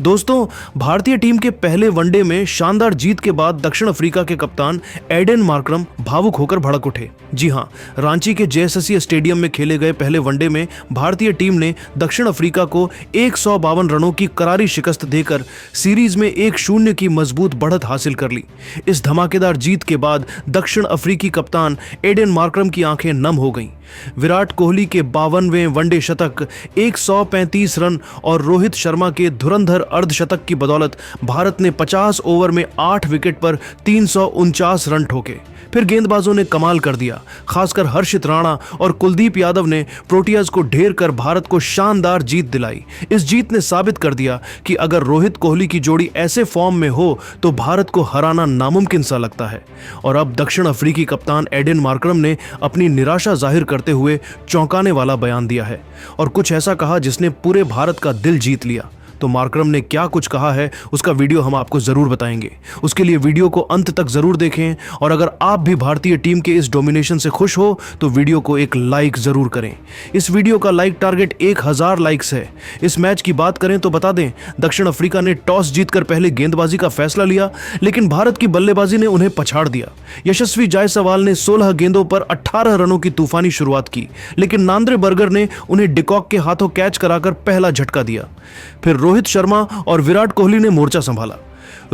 दोस्तों, भारतीय टीम के पहले वनडे में शानदार जीत के बाद दक्षिण अफ्रीका के कप्तान एडेन मार्करम भावुक होकर भड़क उठे। जी हां, रांची के जेएसएससी स्टेडियम में खेले गए पहले वनडे में भारतीय टीम ने दक्षिण अफ्रीका को 152 रनों की करारी शिकस्त देकर सीरीज में 1-0 की मजबूत बढ़त हासिल कर ली। इस धमाकेदार जीत के बाद दक्षिण अफ्रीकी कप्तान एडेन मार्करम की आंखें नम हो गईं। विराट कोहली के 52वें वनडे शतक, 135 रन और रोहित शर्मा के धुरंधर अर्धशतक की बदौलत भारत ने 50 ओवर में 8 विकेट पर 349 रन ठोके। फिर गेंदबाजों ने कमाल कर दिया। खासकर हर्षित राणा और कुलदीप यादव ने प्रोटियाज को ढेर कर भारत को शानदार जीत दिलाई। इस जीत ने साबित कर दिया कि अगर रोहित कोहली की जोड़ी ऐसे फॉर्म में हो तो भारत को हराना नामुमकिन सा लगता है। और अब दक्षिण अफ्रीकी कप्तान एडेन मार्करम ने अपनी निराशा जाहिर करते हुए चौंकाने वाला बयान दिया है और कुछ ऐसा कहा जिसने पूरे भारत का दिल जीत लिया। तो मार्करम ने क्या कुछ कहा है उसका वीडियो हम आपको जरूर बताएंगे। उसके लिए वीडियो को अंत तक जरूर देखें और अगर आप भी भारतीय टीम के इस डोमिनेशन से खुश हो तो वीडियो को एक लाइक जरूर करें। इस वीडियो का लाइक टारगेट 1000 लाइक्स है। इस मैच की बात करें तो बता दें, दक्षिण अफ्रीका ने टॉस जीतकर पहले गेंदबाजी का फैसला लिया, लेकिन भारत की बल्लेबाजी ने उन्हें पछाड़ दिया। यशस्वी जायसवाल ने 16 गेंदों पर 18 रनों की तूफानी शुरुआत की, लेकिन नांद्रे बर्गर ने उन्हें डिकॉक के हाथों कैच कराकर पहला झटका दिया। फिर रोहित शर्मा और विराट कोहली ने मोर्चा संभाला।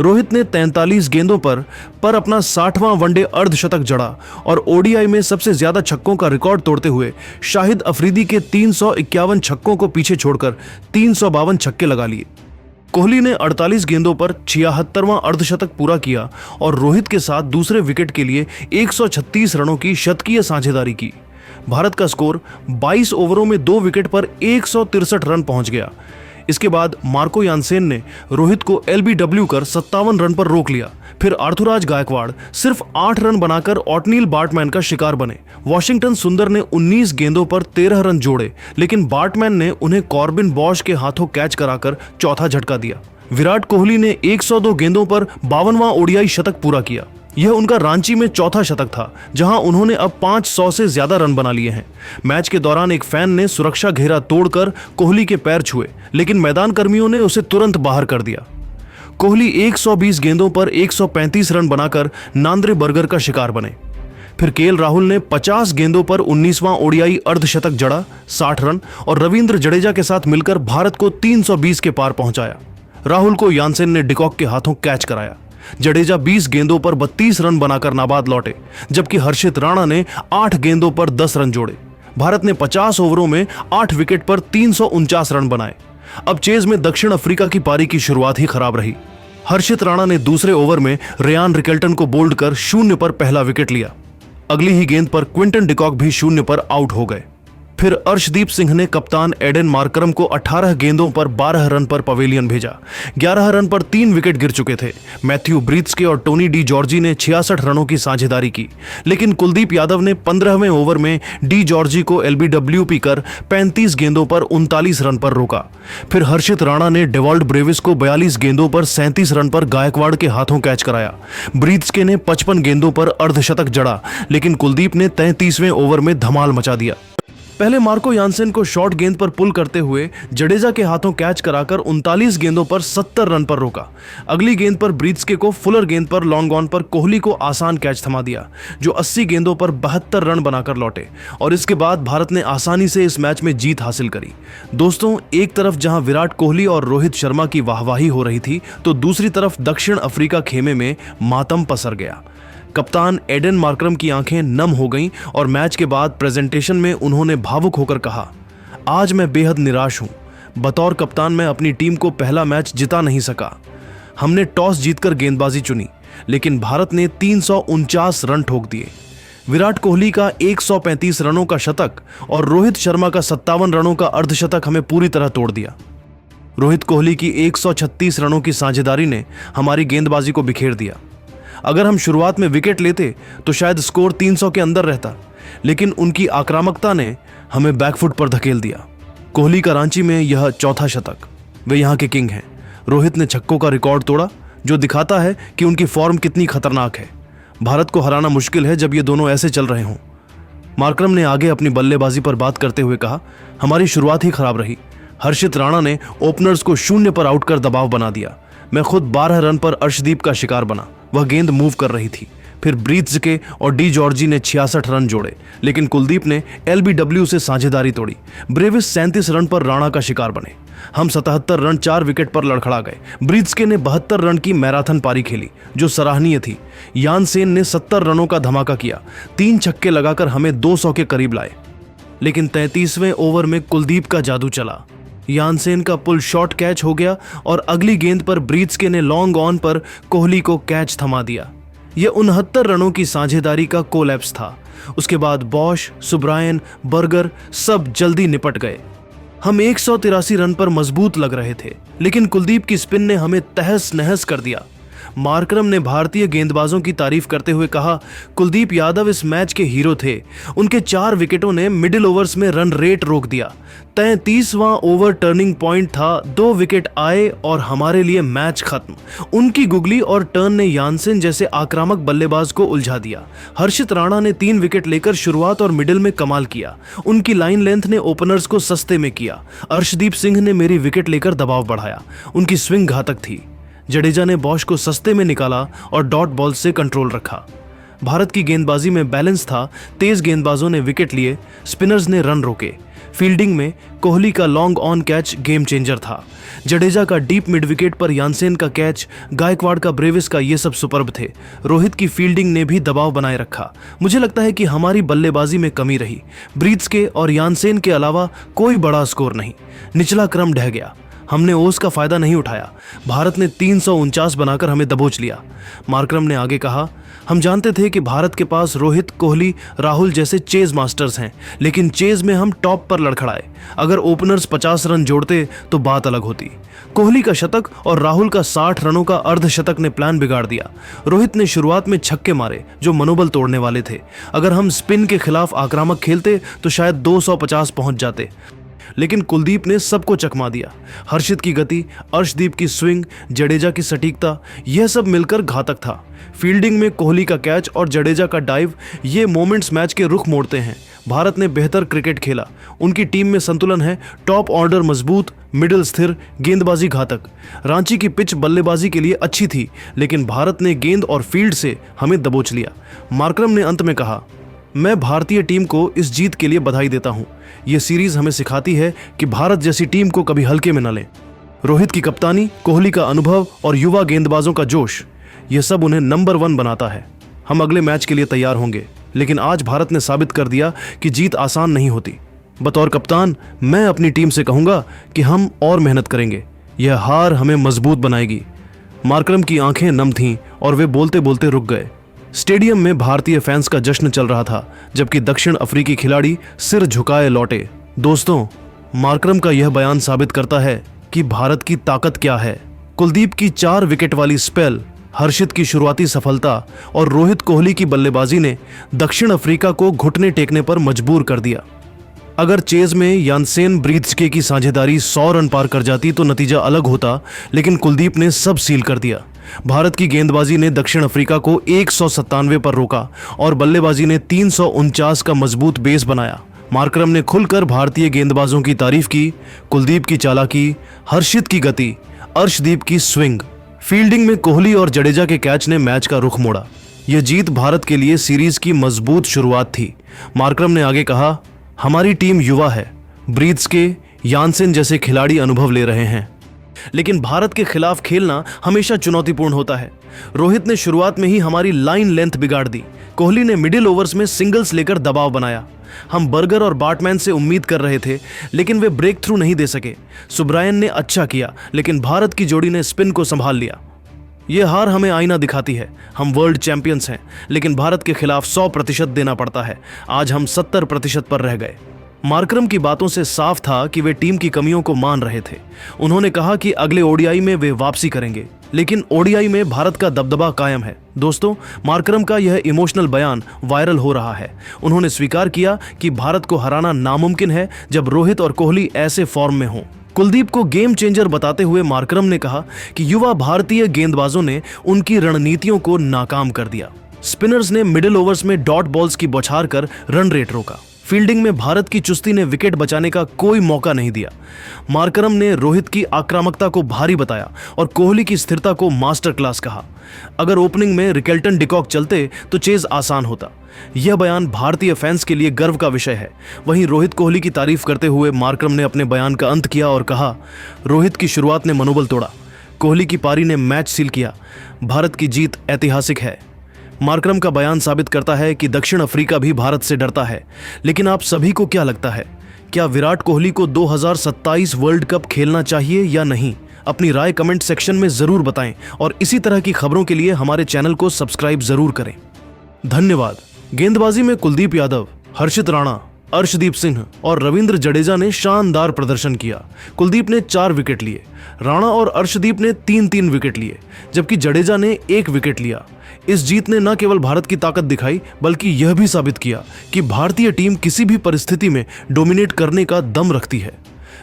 रोहित ने 43 गेंदों पर अपना 60वां वनडे अर्धशतक जड़ा और ओडीआई में सबसे ज्यादा छक्कों का रिकॉर्ड तोड़ते हुए शाहिद अफरीदी के 351 छक्कों को पीछे छोड़कर 352 छक्के लगा लिए। कोहली ने 48 गेंदों पर 76वां अर्धशतक पूरा किया और रोहित के साथ दूसरे विकेट के लिए 136 रनों की शतकीय साझेदारी की। भारत का स्कोर 22 ओवरों में 2 विकेट पर 163 रन पहुंच गया। इसके बाद मार्को यानसेन ने रोहित को एलबीडब्ल्यू कर 57 रन पर रोक लिया। फिर आर्थुराज गायकवाड़ सिर्फ 8 रन बनाकर ऑटनील बार्टमैन का शिकार बने। वॉशिंगटन सुंदर ने 19 गेंदों पर 13 रन जोड़े, लेकिन बार्टमैन ने उन्हें कॉर्बिन बॉश के हाथों कैच कराकर चौथा झटका दिया। विराट कोहली ने 102 गेंदों पर 52वां ओडीआई शतक पूरा किया। यह उनका रांची में चौथा शतक था, जहां उन्होंने अब 500 से ज्यादा रन बना लिए हैं। मैच के दौरान एक फैन ने सुरक्षा घेरा तोड़कर कोहली के पैर छुए, लेकिन मैदान कर्मियों ने उसे तुरंत बाहर कर दिया। कोहली 120 गेंदों पर 135 रन बनाकर नांद्रे बर्गर का शिकार बने। फिर केएल राहुल ने 50 गेंदों पर 19वां ओडीआई अर्धशतक जड़ा, 60 रन और रविंद्र जडेजा के साथ मिलकर भारत को 320 के पार पहुंचाया। राहुल को यानसेन ने डिकॉक के हाथों कैच कराया। जडेजा 20 गेंदों पर 32 रन बनाकर नाबाद लौटे, जबकि हर्षित राणा ने 8 गेंदों पर 10 रन जोड़े। भारत ने 50 ओवरों में 8 विकेट पर 349 रन बनाए। अब चेज में दक्षिण अफ्रीका की पारी की शुरुआत ही खराब रही। हर्षित राणा ने दूसरे ओवर में रेयान रिकेल्टन को बोल्ड कर 0 पर पहला विकेट लिया। अगली ही गेंद पर क्विंटन डिकॉक भी 0 पर आउट हो गए। फिर अर्शदीप सिंह ने कप्तान एडेन मार्करम को 18 गेंदों पर 12 रन पर पवेलियन भेजा। 11 रन पर 3 विकेट गिर चुके थे। मैथ्यू ब्रीत्सके और टोनी डी जॉर्जी ने 66 रनों की साझेदारी की, लेकिन कुलदीप यादव ने 15वें ओवर में डी जॉर्जी को एलबीडब्ल्यूपी कर 35 गेंदों पर 39 रन पर रोका। फिर हर्षित राणा ने डेवॉल्ट ब्रेविस को 42 गेंदों पर 37 रन पर गायकवाड़ के हाथों कैच कराया। ब्रीत्सके ने 55 गेंदों पर अर्धशतक जड़ा, लेकिन कुलदीप ने 33वें ओवर में धमाल मचा दिया। पहले मार्को यानसेन को शॉर्ट गेंद पर पुल करते हुए जडेजा के हाथों कैच कराकर 39 गेंदों पर 70 रन पर रोका। अगली गेंद पर ब्रीत्सके को फुलर गेंद पर लॉन्ग ऑन पर कोहली को आसान कैच थमा दिया, जो 80 गेंदों पर 72 रन बनाकर लौटे और इसके बाद भारत ने आसानी से इस मैच में जीत हासिल करी। दोस्तों, एक तरफ जहां विराट कोहली और रोहित शर्मा की वाहवाही हो रही थी तो दूसरी तरफ दक्षिण अफ्रीका खेमे में मातम पसर गया। कप्तान एडेन मार्करम की आंखें नम हो गईं और मैच के बाद प्रेजेंटेशन में उन्होंने भावुक होकर कहा, आज मैं बेहद निराश हूं। बतौर कप्तान मैं अपनी टीम को पहला मैच जिता नहीं सका। हमने टॉस जीतकर गेंदबाजी चुनी, लेकिन भारत ने 349 रन ठोक दिए। विराट कोहली का 135 रनों का शतक और रोहित शर्मा का 57 रनों का अर्धशतक हमें पूरी तरह तोड़ दिया। रोहित कोहली की 136 रनों की साझेदारी ने हमारी गेंदबाजी को बिखेर दिया। अगर हम शुरुआत में विकेट लेते तो शायद स्कोर 300 के अंदर रहता, लेकिन उनकी आक्रामकता ने हमें बैकफुट पर धकेल दिया। कोहली का रांची में यह चौथा शतक। वे यहाँ के किंग हैं। रोहित ने छक्कों का रिकॉर्ड तोड़ा, जो दिखाता है कि उनकी फॉर्म कितनी खतरनाक है। भारत को हराना मुश्किल है जब ये दोनों ऐसे चल रहे हों। मार्करम ने आगे अपनी बल्लेबाजी पर बात करते हुए कहा, हमारी शुरुआत ही खराब रही। हर्षित राणा ने ओपनर्स को 0 पर आउट कर दबाव बना दिया। मैं खुद 12 रन पर अर्शदीप का शिकार बना। वह गेंद मूव कर रही थी। फिर ब्रीत्सके और डी जॉर्जी ने 66 रन जोड़े, लेकिन कुलदीप ने एलबीडब्ल्यू से साझेदारी तोड़ी। ब्रेविस 37 रन पर राणा का शिकार बने। हम 77 रन 4 विकेट पर लड़खड़ा गए। ब्रीत्सके ने 72 रन की मैराथन पारी खेली, जो सराहनीय थी। यानसेन ने 70 रनों का धमाका किया, 3 छक्के लगाकर हमें 200 के करीब लाए। लेकिन 33वें ओवर में कुलदीप का जादू चला। यानसेन का पुल शॉट कैच हो गया और अगली गेंद पर ब्रीत्सके ने लॉन्ग ऑन पर कोहली को कैच थमा दिया। यह 69 रनों की साझेदारी का कोलैप्स था। उसके बाद बॉश, सुब्रायन, बर्गर सब जल्दी निपट गए। हम 183 रन पर मजबूत लग रहे थे, लेकिन कुलदीप की स्पिन ने हमें तहस नहस कर दिया। मार्करम ने भारतीय गेंदबाजों की तारीफ करते हुए कहा, कुलदीप यादव इस मैच के हीरो थे। उनके 4 विकेटों ने मिडिल ओवर्स में रन रेट रोक दिया। 33वां ओवर टर्निंग पॉइंट था, 2 विकेट आए और हमारे लिए मैच खत्म। उनकी गुगली और टर्न ने यानसेन जैसे आक्रामक बल्लेबाज को उलझा दिया। हर्षित राणा ने 3 विकेट लेकर शुरुआत और मिडिल में कमाल किया। उनकी लाइन लेंथ ने ओपनर्स को सस्ते में किया। अर्शदीप सिंह ने मेरी विकेट लेकर दबाव बढ़ाया। उनकी स्विंग घातक थी। जडेजा ने बॉश को सस्ते में निकाला और डॉट बॉल से कंट्रोल रखा। भारत की गेंदबाजी में बैलेंस था। तेज गेंदबाजों ने विकेट लिए, स्पिनर्स ने रन रोके। फील्डिंग में कोहली का long on catch game changer था। जडेजा का डीप मिड विकेट पर यानसेन का कैच, गायकवाड़ का ब्रेविस का, ये सब सुपर्ब थे। रोहित की फील्डिंग ने भी दबाव बनाए रखा। मुझे लगता है कि हमारी बल्लेबाजी में कमी रही। ब्रीत्सके और यानसेन के अलावा कोई बड़ा स्कोर नहीं। निचला क्रम ढह गया। हमने ओस का फायदा नहीं उठाया। भारत ने 349 बनाकर हमें दबोच लिया। मार्करम ने आगे कहा, हम जानते थे कि भारत के पास रोहित, कोहली, राहुल जैसे चेज मास्टर्स हैं, लेकिन चेज में हम टॉप पर लड़खड़ाए। अगर ओपनर्स 50 रन जोड़ते तो बात अलग होती। कोहली का शतक और राहुल का 60 रनों का अर्धशतक ने प्लान बिगाड़ दिया। रोहित ने शुरुआत में छक्के मारे जो मनोबल तोड़ने वाले थे। अगर हम स्पिन के खिलाफ आक्रामक खेलते तो शायद 250 पहुंच जाते, लेकिन कुलदीप ने सबको चकमा दिया। हर्षित की गति, अर्शदीप की स्विंग, जडेजा की सटीकता, यह सब मिलकर घातक था। फील्डिंग में कोहली का कैच और जडेजा का डाइव, ये मोमेंट्स मैच के रुख मोड़ते हैं। भारत ने बेहतर क्रिकेट खेला। उनकी टीम में संतुलन है। टॉप ऑर्डर मजबूत, मिडिल स्थिर, गेंदबाजी घातक। रांची की पिच बल्लेबाजी के लिए अच्छी थी, लेकिन भारत ने गेंद और फील्ड से हमें दबोच लिया। मार्करम ने अंत में कहा, मैं भारतीय टीम को इस जीत के लिए बधाई देता हूं। यह सीरीज हमें सिखाती है कि भारत जैसी टीम को कभी हल्के में न लें। रोहित की कप्तानी, कोहली का अनुभव और युवा गेंदबाजों का जोश, यह सब उन्हें नंबर 1 बनाता है। हम अगले मैच के लिए तैयार होंगे, लेकिन आज भारत ने साबित कर दिया कि जीत आसान नहीं होती। बतौर कप्तान मैं अपनी टीम से कहूंगा कि हम और मेहनत करेंगे। यह हार हमें मजबूत बनाएगी। मार्करम की आंखें नम थीं और वे बोलते बोलते रुक गए। स्टेडियम में भारतीय फैंस का जश्न चल रहा था, जबकि दक्षिण अफ्रीकी खिलाड़ी सिर झुकाए लौटे। दोस्तों, मार्करम का यह बयान साबित करता है कि भारत की ताकत क्या है। कुलदीप की 4 विकेट वाली स्पेल, हर्षित की शुरुआती सफलता और रोहित, कोहली की बल्लेबाजी ने दक्षिण अफ्रीका को घुटने टेकने पर मजबूर कर दिया। अगर चेज में यानसेन, ब्रीत्सके की साझेदारी 100 रन पार कर जाती तो नतीजा अलग होता, लेकिन कुलदीप ने सब सील कर दिया। भारत की गेंदबाजी ने दक्षिण अफ्रीका को 197 पर रोका और बल्लेबाजी ने 349 का मजबूत बेस बनाया। मार्करम ने खुलकर भारतीय गेंदबाजों की तारीफ की। कुलदीप की चालाकी, हर्षित की गति, अर्शदीप की स्विंग, फील्डिंग में कोहली और जडेजा के कैच ने मैच का रुख मोड़ा। यह जीत भारत के लिए सीरीज की मजबूत शुरुआत थी। मार्करम ने आगे कहा, हमारी टीम युवा है। ब्रीत्सके, यानसेन जैसे खिलाड़ी अनुभव ले रहे हैं, लेकिन भारत के खिलाफ खेलना हमेशा चुनौतीपूर्ण होता है। रोहित ने शुरुआत में ही हमारी लाइन लेंथ बिगाड़ दी। कोहली ने मिडिल ओवर्स में सिंगल्स लेकर दबाव बनाया। हम बर्गर और बाटमैन से उम्मीद कर रहे थे, लेकिन वे ब्रेक थ्रू नहीं दे सके। सुब्रायन ने अच्छा किया, लेकिन भारत की जोड़ी ने स्पिन को संभाल लिया। यह हार हमें आईना दिखाती है। हम वर्ल्ड चैंपियंस हैं, लेकिन भारत के खिलाफ 100% देना पड़ता है। आज हम 70% पर रह गए। मार्करम की बातों से साफ था कि वे टीम की कमियों को मान रहे थे। उन्होंने कहा कि अगले ओडीआई में वे वापसी करेंगे, लेकिन ओडीआई में भारत का दबदबा कायम है। दोस्तों, मार्करम का यह इमोशनल बयान वायरल हो रहा है। उन्होंने स्वीकार किया कि भारत को हराना नामुमकिन है जब रोहित और कोहली ऐसे फॉर्म में हों। कुलदीप को गेम चेंजर बताते हुए मार्करम ने कहा कि युवा भारतीय गेंदबाजों ने उनकी रणनीतियों को नाकाम कर दिया। स्पिनर्स ने मिडिल ओवर्स में डॉट बॉल्स की बौछार कर रन रेट रोका। फील्डिंग में भारत की चुस्ती ने विकेट बचाने का कोई मौका नहीं दिया। मार्करम ने रोहित की आक्रामकता को भारी बताया और कोहली की स्थिरता को मास्टर क्लास कहा। अगर ओपनिंग में रिकेल्टन डिकॉक चलते तो चेज आसान होता। यह बयान भारतीय फैंस के लिए गर्व का विषय है। वहीं रोहित कोहली की तारीफ करते हुए मार्करम ने अपने बयान का अंत किया और कहा, रोहित की शुरुआत ने मनोबल तोड़ा, कोहली की पारी ने मैच सील किया, भारत की जीत ऐतिहासिक है। मार्करम का बयान साबित करता है कि दक्षिण अफ्रीका भी भारत से डरता है। लेकिन आप सभी को क्या लगता है, क्या विराट कोहली को 2027 वर्ल्ड कप खेलना चाहिए या नहीं? अपनी राय कमेंट सेक्शन में जरूर बताएं और इसी तरह की खबरों के लिए हमारे चैनल को सब्सक्राइब जरूर करें। धन्यवाद। गेंदबाजी में कुलदीप यादव, हर्षित राणा, अर्शदीप सिंह और रविंद्र जडेजा ने शानदार प्रदर्शन किया। कुलदीप ने 4 विकेट लिए, राणा और अर्शदीप ने 3-3 विकेट लिए, जबकि जडेजा ने 1 विकेट लिया। इस जीत ने न केवल भारत की ताकत दिखाई बल्कि यह भी साबित किया कि भारतीय टीम किसी भी परिस्थिति में डोमिनेट करने का दम रखती है।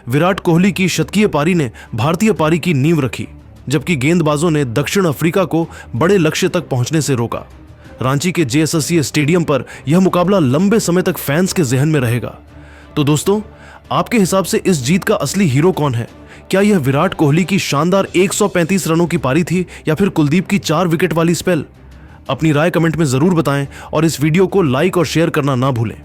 विराट कोहली की शतकीय पारी ने भारतीय पारी की नींव रखी, जबकि गेंदबाजों ने दक्षिण अफ्रीका को बड़े लक्ष्य तक पहुंचने से रोका। रांची के जेएसएससी स्टेडियम पर यह मुकाबला लंबे समय तक फैंस के जहन में रहेगा। तो दोस्तों, आपके हिसाब से इस जीत का असली हीरो कौन है? क्या यह विराट कोहली की शानदार 135 रनों की पारी थी या फिर कुलदीप की 4 विकेट वाली स्पेल? अपनी राय कमेंट में जरूर बताएं और इस वीडियो को लाइक और शेयर करना ना भूलें।